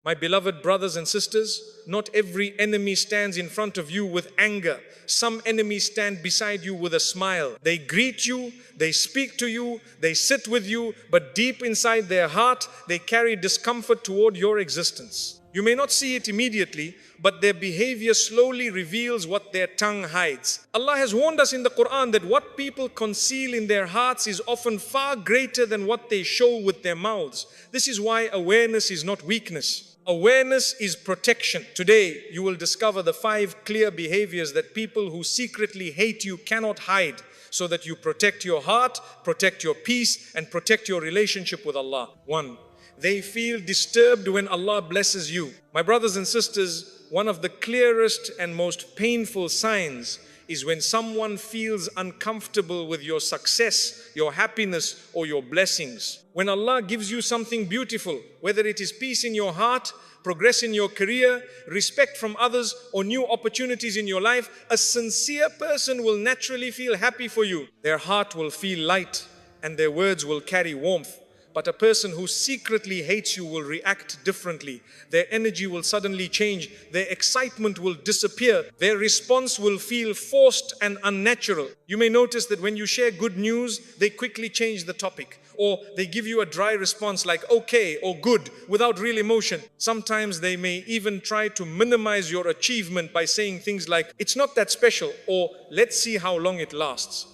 My beloved brothers and sisters, not every enemy stands in front of you with anger. Some enemies stand beside you with a smile. They greet you, they speak to you, they sit with you, but deep inside their heart, they carry discomfort toward your existence. You may not see it immediately, but their behavior slowly reveals what their tongue hides. Allah has warned us in the Quran that what people conceal in their hearts is often far greater than what they show with their mouths. This is why awareness is not weakness. Awareness is protection. Today, you will discover the 5 clear behaviors that people who secretly hate you cannot hide, so that you protect your heart, protect your peace, and protect your relationship with Allah. 1. They feel disturbed when Allah blesses you. My brothers and sisters, one of the clearest and most painful signs is when someone feels uncomfortable with your success, your happiness, or your blessings. When Allah gives you something beautiful, whether it is peace in your heart, progress in your career, respect from others, or new opportunities in your life, a sincere person will naturally feel happy for you. Their heart will feel light and their words will carry warmth. But a person who secretly hates you will react differently. Their energy will suddenly change. Their excitement will disappear. Their response will feel forced and unnatural. You may notice that when you share good news, they quickly change the topic. Or they give you a dry response like okay or good without real emotion. Sometimes they may even try to minimize your achievement by saying things like, it's not that special, or let's see how long it lasts.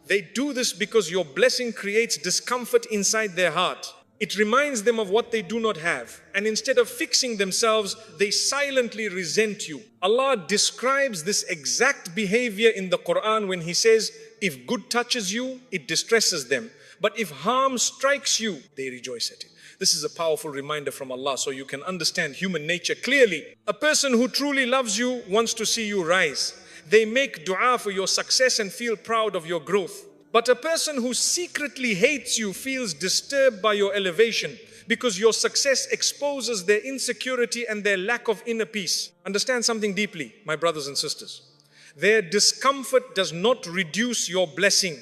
They do this because your blessing creates discomfort inside their heart. It reminds them of what they do not have. And instead of fixing themselves, they silently resent you. Allah describes this exact behavior in the Quran when He says, if good touches you, it distresses them. But if harm strikes you, they rejoice at it. This is a powerful reminder from Allah so you can understand human nature clearly. A person who truly loves you wants to see you rise. They make dua for your success and feel proud of your growth. But a person who secretly hates you feels disturbed by your elevation because your success exposes their insecurity and their lack of inner peace. Understand something deeply, my brothers and sisters. Their discomfort does not reduce your blessing,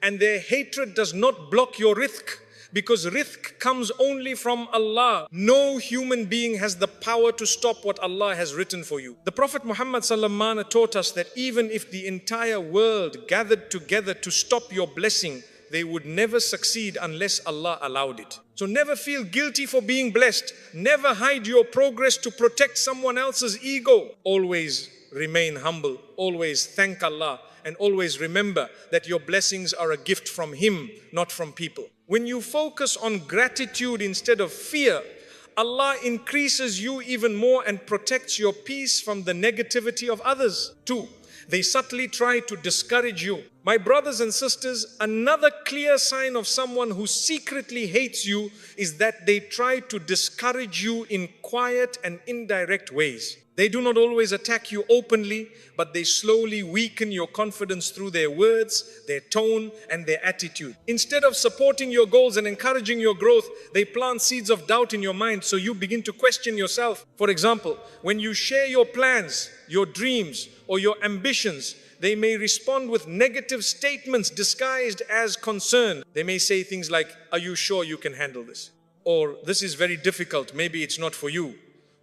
and their hatred does not block your rizq. Because rizq comes only from Allah. No human being has the power to stop what Allah has written for you. The Prophet Muhammad ﷺ taught us that even if the entire world gathered together to stop your blessing, they would never succeed unless Allah allowed it. So never feel guilty for being blessed. Never hide your progress to protect someone else's ego. Always remain humble. Always thank Allah. And always remember that your blessings are a gift from Him, not from people. When you focus on gratitude instead of fear, Allah increases you even more and protects your peace from the negativity of others. 2, they subtly try to discourage you. My brothers and sisters, another clear sign of someone who secretly hates you is that they try to discourage you in quiet and indirect ways. They do not always attack you openly, but they slowly weaken your confidence through their words, their tone, and their attitude. Instead of supporting your goals and encouraging your growth, they plant seeds of doubt in your mind, so you begin to question yourself. For example, when you share your plans, your dreams, or your ambitions, they may respond with negative statements disguised as concern. They may say things like, "Are you sure you can handle this?" Or, "This is very difficult, maybe it's not for you."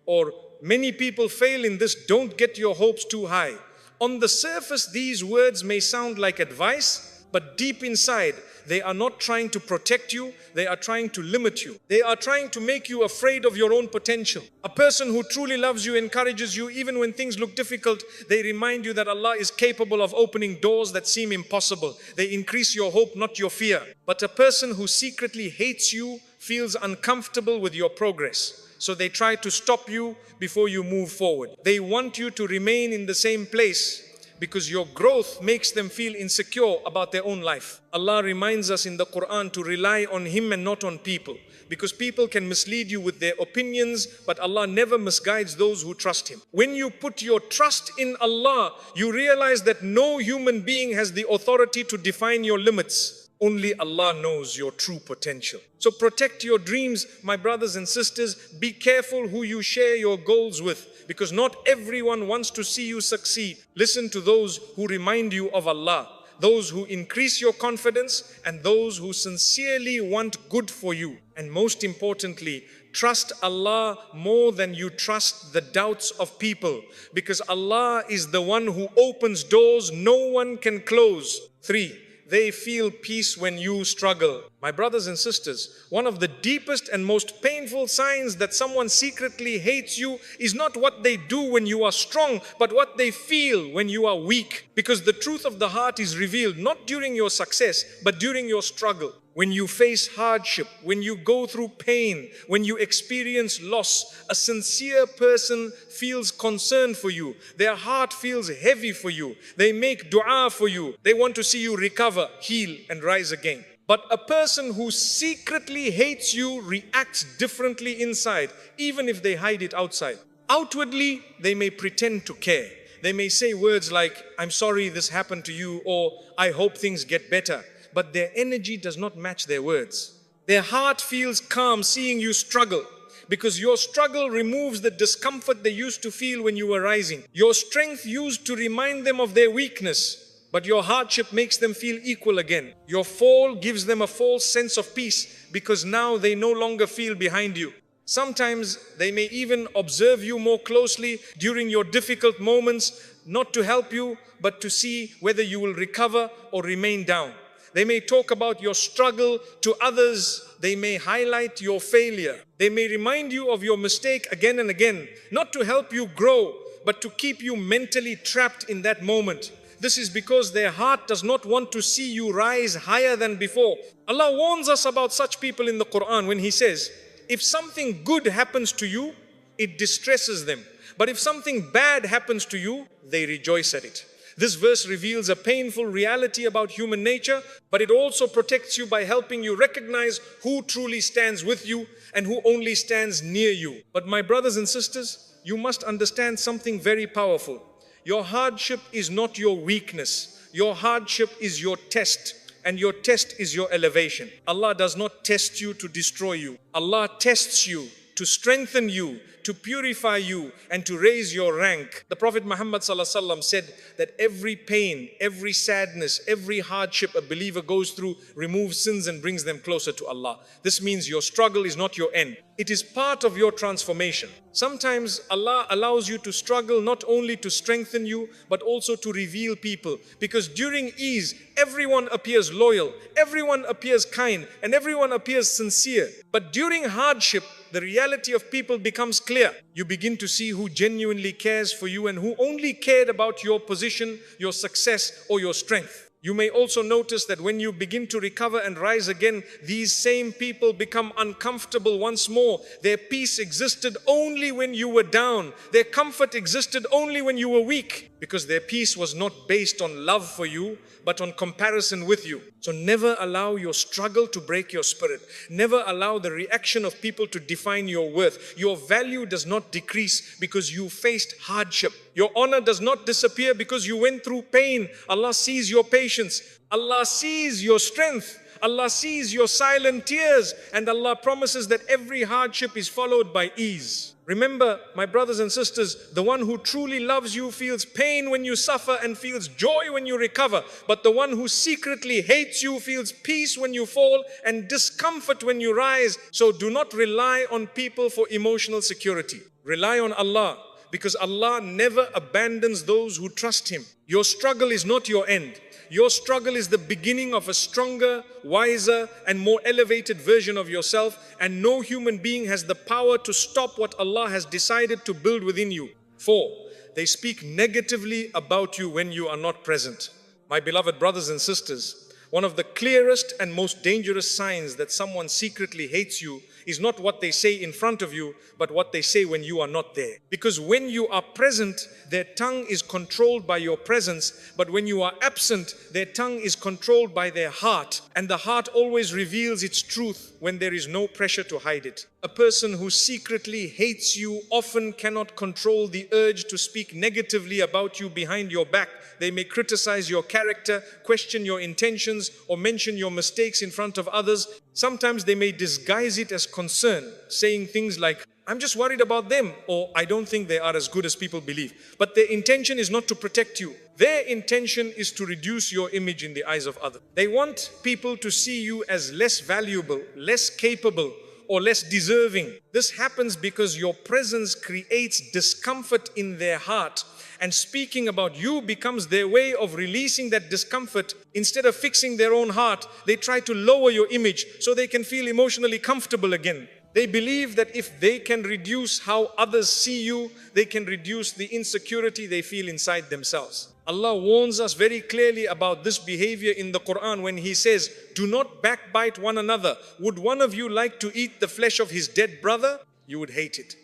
Or, "Many people fail in this, don't get your hopes too high." On the surface, these words may sound like advice, but deep inside, they are not trying to protect you, they are trying to limit you. They are trying to make you afraid of your own potential. A person who truly loves you encourages you even when things look difficult. They remind you that Allah is capable of opening doors that seem impossible. They increase your hope, not your fear. But a person who secretly hates you feels uncomfortable with your progress. So they try to stop you before you move forward. They want you to remain in the same place because your growth makes them feel insecure about their own life. Allah reminds us in the Quran to rely on Him and not on people, because people can mislead you with their opinions, but Allah never misguides those who trust Him. When you put your trust in Allah, you realize that no human being has the authority to define your limits. Only Allah knows your true potential. So protect your dreams, my brothers and sisters. Be careful who you share your goals with, because not everyone wants to see you succeed. Listen to those who remind you of Allah, those who increase your confidence, and those who sincerely want good for you. And most importantly, Trust Allah more than you trust the doubts of people, because Allah is the one who opens doors no one can close. 3. They feel peace when you struggle. My brothers and sisters, one of the deepest and most painful signs that someone secretly hates you is not what they do when you are strong, but what they feel when you are weak. Because the truth of the heart is revealed not during your success, but during your struggle. When you face hardship, when you go through pain, when you experience loss, a sincere person feels concern for you. Their heart feels heavy for you. They make dua for you. They want to see you recover, heal, and rise again. But a person who secretly hates you reacts differently inside, even if they hide it outside. Outwardly, they may pretend to care. They may say words like, "I'm sorry this happened to you," or "I hope things get better." But their energy does not match their words. Their heart feels calm seeing you struggle, because your struggle removes the discomfort they used to feel when you were rising. Your strength used to remind them of their weakness, but your hardship makes them feel equal again. Your fall gives them a false sense of peace, because now they no longer feel behind you. Sometimes they may even observe you more closely during your difficult moments, not to help you, but to see whether you will recover or remain down. They may talk about your struggle to others. They may highlight your failure. They may remind you of your mistake again and again, not to help you grow, but to keep you mentally trapped in that moment. This is because their heart does not want to see you rise higher than before. Allah warns us about such people in the Quran when He says, if something good happens to you, it distresses them. But if something bad happens to you, they rejoice at it. This verse reveals a painful reality about human nature, but it also protects you by helping you recognize who truly stands with you and who only stands near you. But my brothers and sisters, you must understand something very powerful. Your hardship is not your weakness. Your hardship is your test, and your test is your elevation. Allah does not test you to destroy you. Allah tests you to strengthen you, to purify you, and to raise your rank. The Prophet Muhammad ﷺ said that every pain, every sadness, every hardship a believer goes through removes sins and brings them closer to Allah. This means your struggle is not your end. It is part of your transformation. Sometimes Allah allows you to struggle not only to strengthen you, but also to reveal people. Because during ease, everyone appears loyal, everyone appears kind, and everyone appears sincere. But during hardship, the reality of people becomes clear. You begin to see who genuinely cares for you and who only cared about your position, your success, or your strength. You may also notice that when you begin to recover and rise again, these same people become uncomfortable once more. Their peace existed only when you were down. Their comfort existed only when you were weak, because their peace was not based on love for you, but on comparison with you. So never allow your struggle to break your spirit. Never allow the reaction of people to define your worth. Your value does not decrease because you faced hardship. Your honor does not disappear because you went through pain. Allah sees your patience. Allah sees your strength. Allah sees your silent tears, and Allah promises that every hardship is followed by ease. Remember, my brothers and sisters, the one who truly loves you feels pain when you suffer and feels joy when you recover. But the one who secretly hates you feels peace when you fall and discomfort when you rise. So do not rely on people for emotional security. Rely on Allah, because Allah never abandons those who trust Him. Your struggle is not your end. Your struggle is the beginning of a stronger, wiser, and more elevated version of yourself, and no human being has the power to stop what Allah has decided to build within you. 4. They speak negatively about you when you are not present. My beloved brothers and sisters, one of the clearest and most dangerous signs that someone secretly hates you is not what they say in front of you, but what they say when you are not there. Because when you are present, their tongue is controlled by your presence, but when you are absent, their tongue is controlled by their heart. And the heart always reveals its truth when there is no pressure to hide it. A person who secretly hates you often cannot control the urge to speak negatively about you behind your back. They may criticize your character, question your intentions, or mention your mistakes in front of others. Sometimes they may disguise it as concern, saying things like, "I'm just worried about them," or "I don't think they are as good as people believe." But their intention is not to protect you. Their intention is to reduce your image in the eyes of others. They want people to see you as less valuable, less capable, or less deserving. This happens because your presence creates discomfort in their heart, and speaking about you becomes their way of releasing that discomfort. Instead of fixing their own heart, they try to lower your image so they can feel emotionally comfortable again. They believe that if they can reduce how others see you, they can reduce the insecurity they feel inside themselves. Allah warns us very clearly about this behavior in the Quran when He says, "Do not backbite one another. Would one of you like to eat the flesh of his dead brother? You would hate it."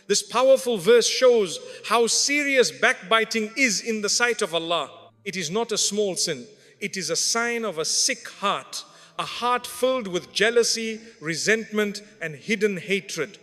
This powerful verse shows how serious backbiting is in the sight of Allah. It is not a small sin. It is a sign of a sick heart, a heart filled with jealousy, resentment, and hidden hatred.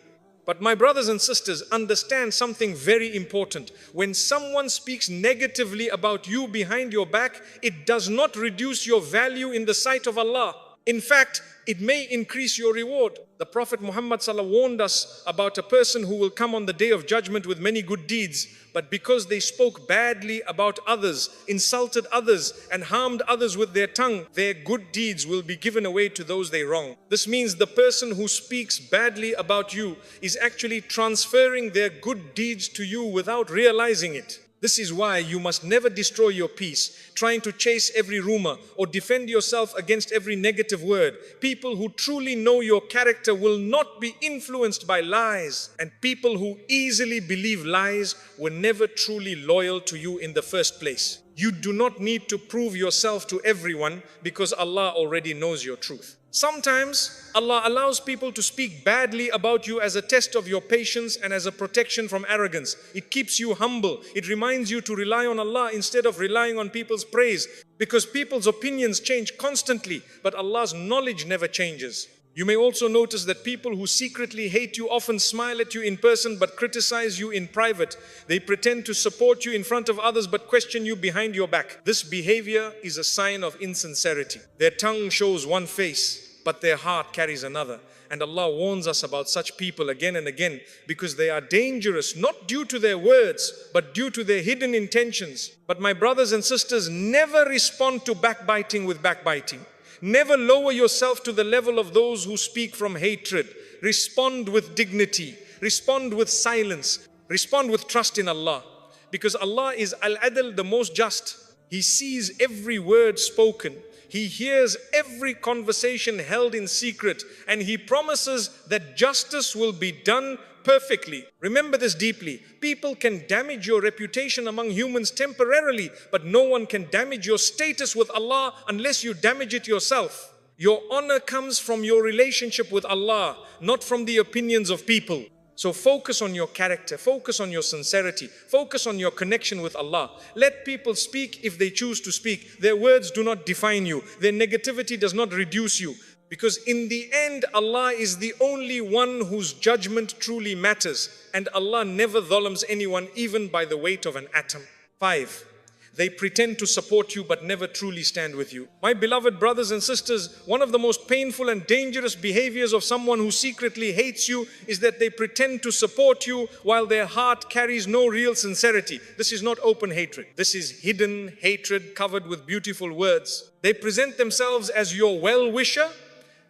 But my brothers and sisters, understand something very important. When someone speaks negatively about you behind your back, it does not reduce your value in the sight of Allah. In fact, it may increase your reward. The Prophet Muhammad ﷺ warned us about a person who will come on the day of judgment with many good deeds, but because they spoke badly about others, insulted others, and harmed others with their tongue, their good deeds will be given away to those they wrong. This means the person who speaks badly about you is actually transferring their good deeds to you without realizing it. This is why you must never destroy your peace, trying to chase every rumor or defend yourself against every negative word. People who truly know your character will not be influenced by lies, and people who easily believe lies were never truly loyal to you in the first place. You do not need to prove yourself to everyone because Allah already knows your truth. Sometimes Allah allows people to speak badly about you as a test of your patience and as a protection from arrogance. It keeps you humble. It reminds you to rely on Allah instead of relying on people's praise, because people's opinions change constantly, but Allah's knowledge never changes. You may also notice that people who secretly hate you often smile at you in person but criticize you in private. They pretend to support you in front of others but question you behind your back. This behavior is a sign of insincerity. Their tongue shows one face, but their heart carries another. And Allah warns us about such people again and again because they are dangerous, not due to their words, but due to their hidden intentions. But my brothers and sisters, never respond to backbiting with backbiting. Never lower yourself to the level of those who speak from hatred. Respond with dignity. Respond with silence. Respond with trust in Allah. Because Allah is Al-Adl, the most just. He sees every word spoken. He hears every conversation held in secret. And He promises that justice will be done perfectly. Remember this deeply. People can damage your reputation among humans temporarily, but no one can damage your status with Allah unless you damage it yourself. Your honor comes from your relationship with Allah, not from the opinions of people. So focus on your character, focus on your sincerity, focus on your connection with Allah. Let people speak if they choose to speak. Their words do not define you. Their negativity does not reduce you. Because in the end, Allah is the only one whose judgment truly matters. And Allah never dhulms anyone, even by the weight of an atom. 5. They pretend to support you but never truly stand with you. My beloved brothers and sisters, one of the most painful and dangerous behaviors of someone who secretly hates you is that they pretend to support you while their heart carries no real sincerity. This is not open hatred. This is hidden hatred covered with beautiful words. They present themselves as your well-wisher.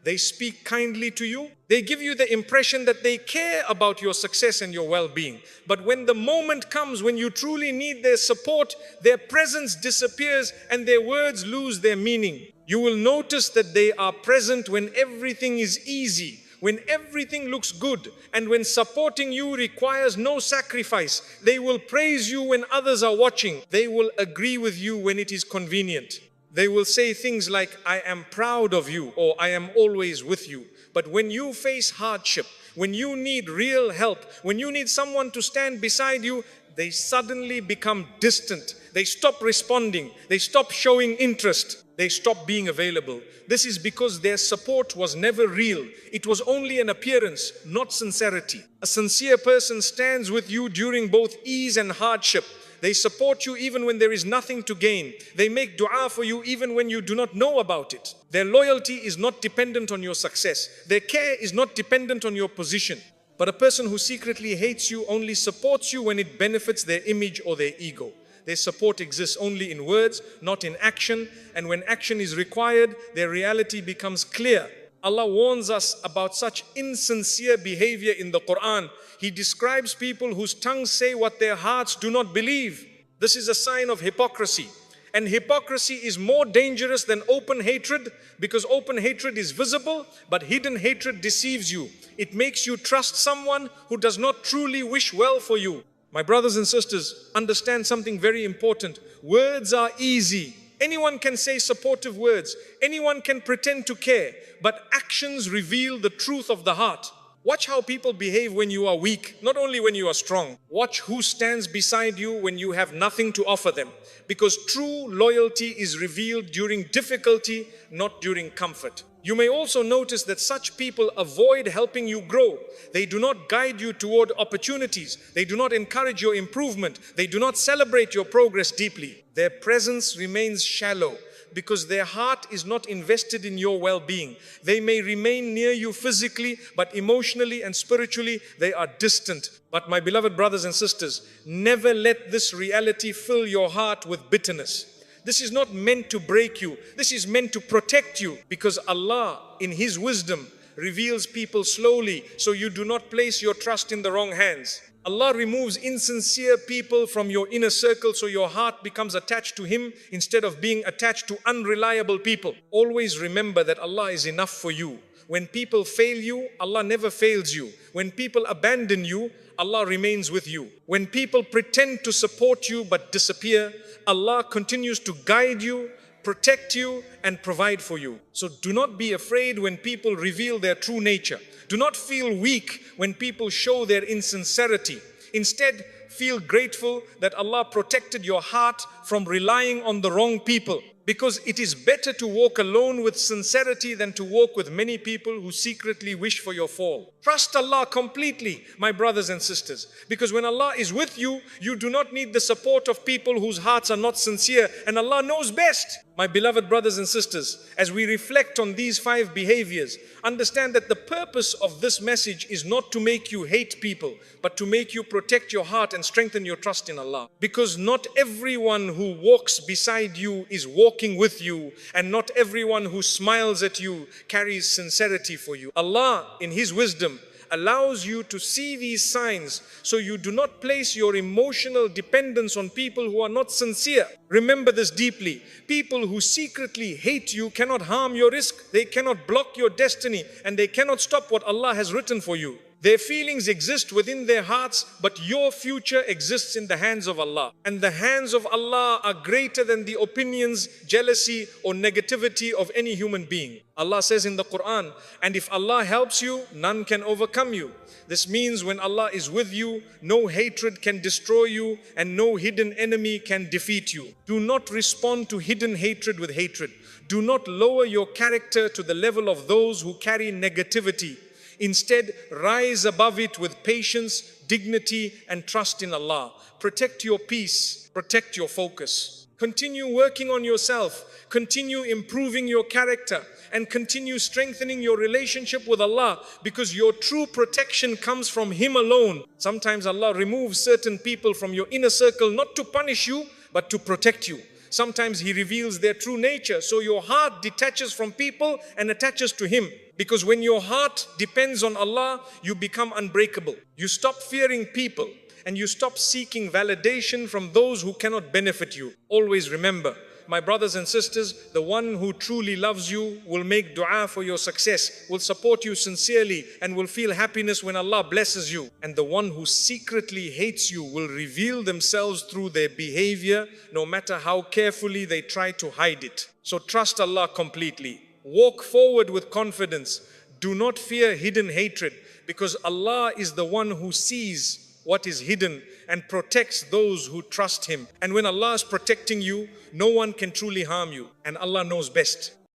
They speak kindly to you. They give you the impression that they care about your success and your well-being. But when the moment comes when you truly need their support, their presence disappears and their words lose their meaning. You will notice that they are present when everything is easy, when everything looks good, and when supporting you requires no sacrifice. They will praise you when others are watching. They will agree with you when it is convenient. They will say things like, "I am proud of you," or "I am always with you." But when you face hardship, when you need real help, when you need someone to stand beside you, they suddenly become distant. They stop responding. They stop showing interest. They stop being available. This is because their support was never real. It was only an appearance, not sincerity. A sincere person stands with you during both ease and hardship. They support you even when there is nothing to gain. They make dua for you even when you do not know about it. Their loyalty is not dependent on your success. Their care is not dependent on your position. But a person who secretly hates you only supports you when it benefits their image or their ego. Their support exists only in words, not in action. And when action is required, their reality becomes clear. Allah warns us about such insincere behavior in the Quran. He describes people whose tongues say what their hearts do not believe. This is a sign of hypocrisy. And hypocrisy is more dangerous than open hatred, because open hatred is visible, but hidden hatred deceives you. It makes you trust someone who does not truly wish well for you. My brothers and sisters, understand something very important. Words are easy. Anyone can say supportive words. Anyone can pretend to care. But actions reveal the truth of the heart. Watch how people behave when you are weak, not only when you are strong. Watch who stands beside you when you have nothing to offer them. Because true loyalty is revealed during difficulty, not during comfort. You may also notice that such people avoid helping you grow. They do not guide you toward opportunities. They do not encourage your improvement. They do not celebrate your progress deeply. Their presence remains shallow, because their heart is not invested in your well-being. They may remain near you physically, but emotionally and spiritually, they are distant. But my beloved brothers and sisters, never let this reality fill your heart with bitterness. This is not meant to break you. This is meant to protect you, because Allah, in His wisdom, reveals people slowly, so you do not place your trust in the wrong hands. Allah removes insincere people from your inner circle, so your heart becomes attached to Him instead of being attached to unreliable people. Always remember that Allah is enough for you. When people fail you, Allah never fails you. When people abandon you, Allah remains with you. When people pretend to support you but disappear, Allah continues to guide you, protect you, and provide for you. So do not be afraid when people reveal their true nature. Do not feel weak when people show their insincerity. Instead, feel grateful that Allah protected your heart from relying on the wrong people. Because it is better to walk alone with sincerity than to walk with many people who secretly wish for your fall. Trust Allah completely, my brothers and sisters. Because when Allah is with you, you do not need the support of people whose hearts are not sincere, and Allah knows best. My beloved brothers and sisters, as we reflect on these 5 behaviors, understand that the purpose of this message is not to make you hate people, but to make you protect your heart and strengthen your trust in Allah. Because not everyone who walks beside you is walking with you, and not everyone who smiles at you carries sincerity for you. Allah, in His wisdom, allows you to see these signs so you do not place your emotional dependence on people who are not sincere. Remember this deeply. People who secretly hate you cannot harm your rizq, they cannot block your destiny, and they cannot stop what Allah has written for you. Their feelings exist within their hearts, but your future exists in the hands of Allah. And the hands of Allah are greater than the opinions, jealousy, or negativity of any human being. Allah says in the Quran, and if Allah helps you, none can overcome you. This means when Allah is with you, no hatred can destroy you, and no hidden enemy can defeat you. Do not respond to hidden hatred with hatred. Do not lower your character to the level of those who carry negativity. Instead, rise above it with patience, dignity, and trust in Allah. Protect your peace, protect your focus. Continue working on yourself, continue improving your character, and continue strengthening your relationship with Allah, because your true protection comes from Him alone. Sometimes Allah removes certain people from your inner circle not to punish you, but to protect you. Sometimes He reveals their true nature, so your heart detaches from people and attaches to Him. Because when your heart depends on Allah, you become unbreakable. You stop fearing people and you stop seeking validation from those who cannot benefit you. Always remember, my brothers and sisters, the one who truly loves you will make dua for your success, will support you sincerely, and will feel happiness when Allah blesses you. And the one who secretly hates you will reveal themselves through their behavior, no matter how carefully they try to hide it. So trust Allah completely. Walk forward with confidence. Do not fear hidden hatred, because Allah is the one who sees what is hidden and protects those who trust Him. And when Allah is protecting you, no one can truly harm you, and Allah knows best.